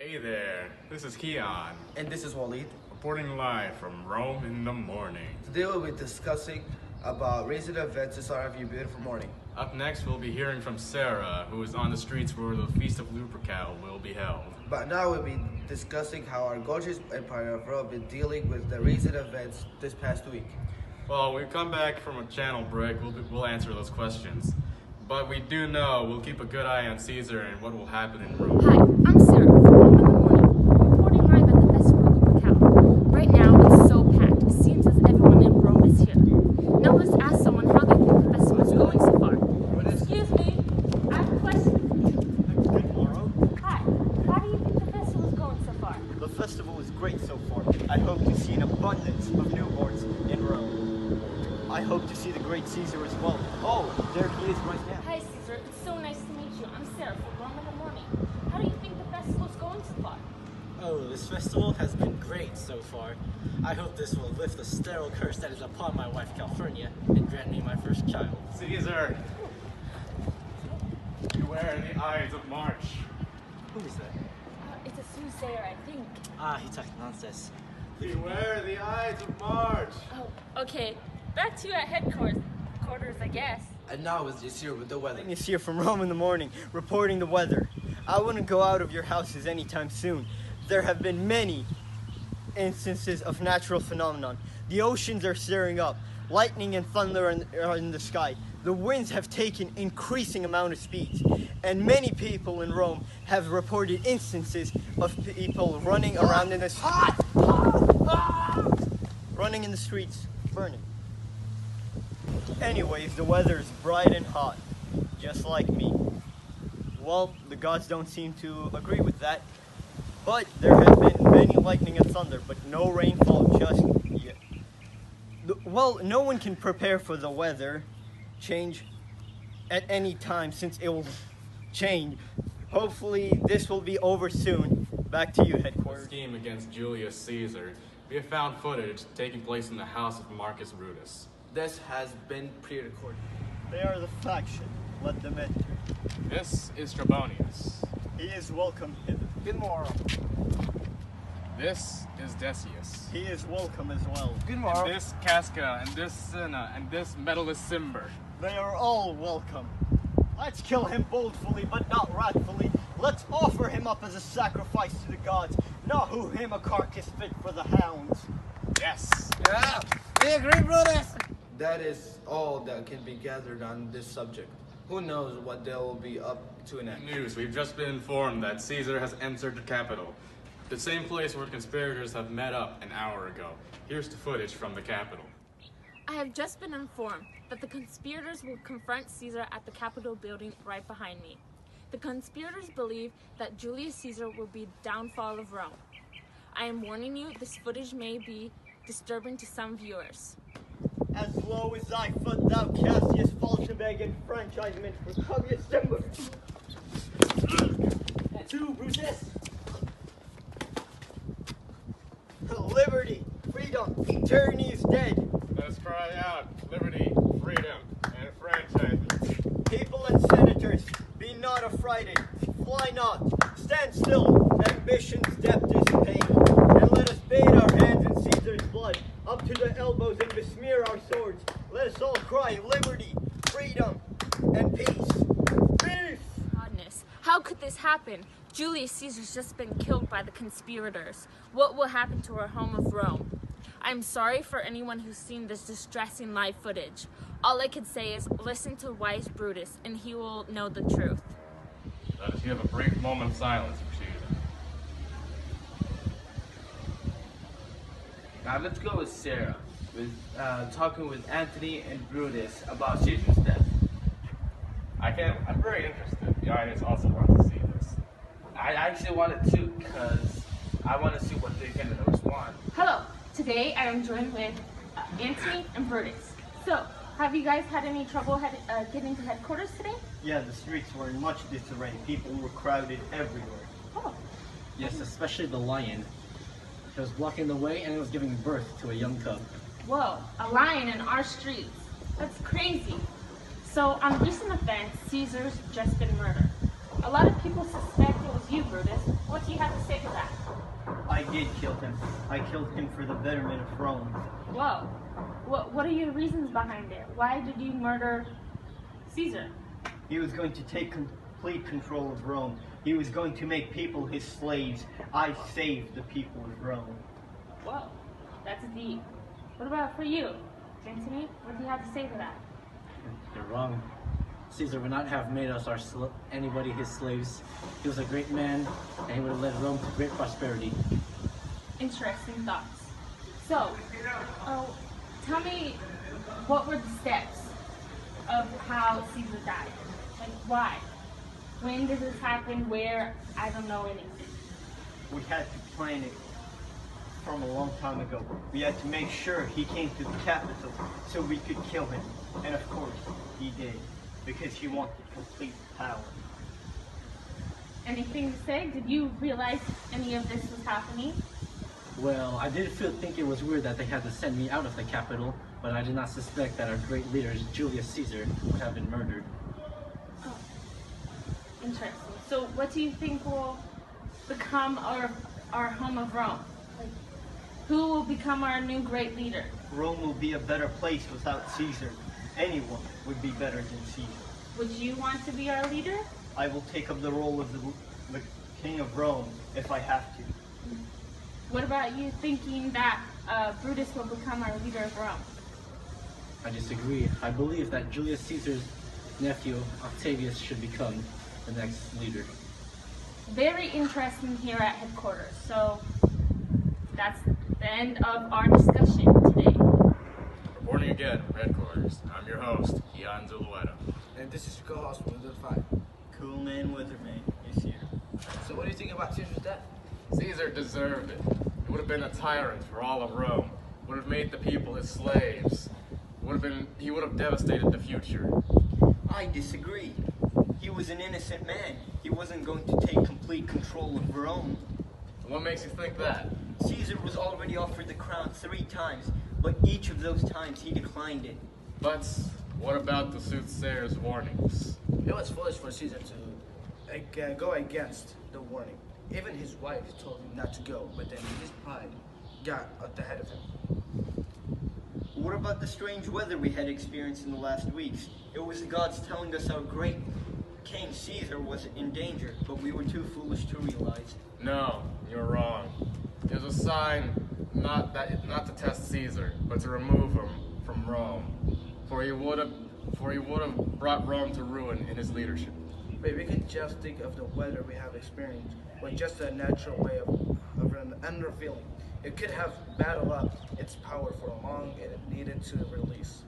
Hey there, this is Keon, And this is Walid. reporting live from Rome in the morning. Today we'll be discussing about recent events to start off your beautiful morning. Up next, we'll be hearing from Sarah, who is on the streets where the Feast of Lupercal will be held. But now we'll be discussing how our gorgeous empire of Rome been dealing with the recent events this past week. Well, we come back from a channel break, we'll answer those questions. But we do know we'll keep a good eye on Caesar and what will happen in Rome. Hi, I'm Sarah from Rome in the Morning, reporting live at the Festival of Lupercal. Right now, it's so packed. It seems as everyone in Rome is here. Now let's ask someone how they think the festival is going so far. Excuse me, I have a question. Hi, how do you think the festival is going so far? The festival is great so far. I hope to see an abundance of newborns in Rome. I hope to see the great Caesar as well. Oh, there he is right now. Hi, Caesar. It's so nice to meet you. I'm Sarah from Rome in the Morning. How do you think the festival is going so far? Oh, this festival has been great so far. I hope this will lift the sterile curse that is upon my wife Calphurnia and grant me my first child. Caesar! Beware the Ides of March. Who is that? It's a soothsayer, I think. Ah, he talks nonsense. Beware the Ides of March! Oh, okay. Back to you at headquarters, I guess. And now it's just here with the weather. Is here from Rome in the Morning, reporting the weather. I wouldn't go out of your houses anytime soon. There have been many instances of natural phenomenon. The oceans are stirring up. Lightning and thunder are in the sky. The winds have taken increasing amount of speeds. And many people in Rome have reported instances of people running around in the running in the streets, burning. Anyways, the weather is bright and hot, just like me. Well, the gods don't seem to agree with that. But there have been many lightning and thunder, but no rainfall just yet. Well, no one can prepare for the weather change at any time since it will change. Hopefully this will be over soon. Back to you, The headquarters. scheme against Julius Caesar. We have found footage taking place in the house of Marcus Brutus. This has been pre-recorded. They are the faction. Let them enter. This is Trebonius. He is welcome hither. Good morrow. This is Decius. He is welcome as well. Good And morrow. this Casca, and this Cinna, and this Metellus Cimber. They are all welcome. Let's kill him boldly, but not wrathfully. Let's offer him up as a sacrifice to the gods, not who him a carcass fit for the hounds. Yes! Yeah, we agree, brothers. That is all that can be gathered on this subject. Who knows what they will be up to next. News, we've just been informed that Caesar has entered the capital. The same place where conspirators have met up an hour ago. Here's the footage from the capital. I have just been informed that the conspirators will confront Caesar at the Capitol building right behind me. The conspirators believe that Julius Caesar will be the downfall of Rome. I am warning you, this footage may be disturbing to some viewers. As low as thy foot, thou Cassius, fall to beg enfranchisement for Publius Cimber. To Brutus. Liberty, freedom, tyranny is dead. Let us cry out liberty, freedom, and franchisement. People and senators, be not affrighted. Fly not. Stand still. Ambition's debt is paid. And let us bathe our hands in Caesar's blood, up to the elbows and besmear our swords. Let us all cry liberty, freedom, and peace. Peace! Godness, how could this happen? Julius Caesar's just been killed by the conspirators. What will happen to our home of Rome? I'm sorry for anyone who's seen this distressing live footage. All I can say is listen to wise Brutus and he will know the truth. Let us have a brief moment of silence for Caesar. Now let's go with Sarah, with talking with Antony and Brutus about Caesar's death. I'm very interested. The audience also wants to see this. I actually want it too, because I want to see what they're going to respond. Hello, today I am joined with Antony and Brutus. So, have you guys had any trouble getting to headquarters today? Yeah, the streets were in much disarray. People were crowded everywhere. Oh, Yes, especially the lion. It was blocking the way and it was giving birth to a young cub. whoa, a lion in our streets. That's crazy. So, on recent events, Caesar's just been murdered. A A lot of people suspect it was you, Brutus. What do you have to say to that? I did kill him. I killed him for the betterment of Rome. Whoa. What are your reasons behind it? Why did you murder Caesar? He was going to take complete control of Rome. He was going to make people his slaves. I saved the people of Rome. Whoa. That's deep. What about for you, Antony? What do you have to say to that? You're wrong. Caesar would not have made us anybody his slaves. He was a great man, and he would have led Rome to great prosperity. Interesting thoughts. So, tell me, what were the steps of how Caesar died? Like, why? When did this happen? Where? I don't know anything. We had to plan it from a long time ago. We had to make sure he came to the capital so we could kill him. And of course, he did, because he wanted complete power. Anything to say? Did you realize any of this was happening? Well, I did think it was weird that they had to send me out of the capital, but I did not suspect that our great leader, Julius Caesar, would have been murdered. Oh, interesting. So what do you think will become our home of Rome? Like, who will become our new great leader? Rome will be a better place without Caesar. Anyone would be better than Caesar. Would you want to be our leader? I will take up the role of the king of Rome if I have to. What about you thinking that Brutus will become our leader of Rome? I disagree. I believe that Julius Caesar's nephew, Octavius, should become the next leader. Very interesting here at headquarters. So that's the end of our discussion today. Reporting again from headquarters. I'm your host, Ian Zulueta. And this is your co-host from the 5. Cool Man Weatherman is here. So what do you think about Caesar's death? Caesar deserved it. He would have been a tyrant for all of Rome. Would have made the people his slaves. He would have devastated the future. I disagree. He was an innocent man. He wasn't going to take complete control of Rome. What makes you think that? Caesar was already offered the crown 3 times, but each of those times he declined it. But what about the soothsayer's warnings? It was foolish for Caesar to go against the warning. Even his wife told him not to go, but then his pride got at the head of him. What about the strange weather we had experienced in the last weeks? It was the gods telling us our great King Caesar was in danger, but we were too foolish to realize. No, you're wrong. It was a sign not to test Caesar, but to remove him from Rome. For he would have brought Rome to ruin in his leadership. But we can just think of the weather we have experienced with just a natural way of an unrevealing. It could have battled up its power for long and it needed to release.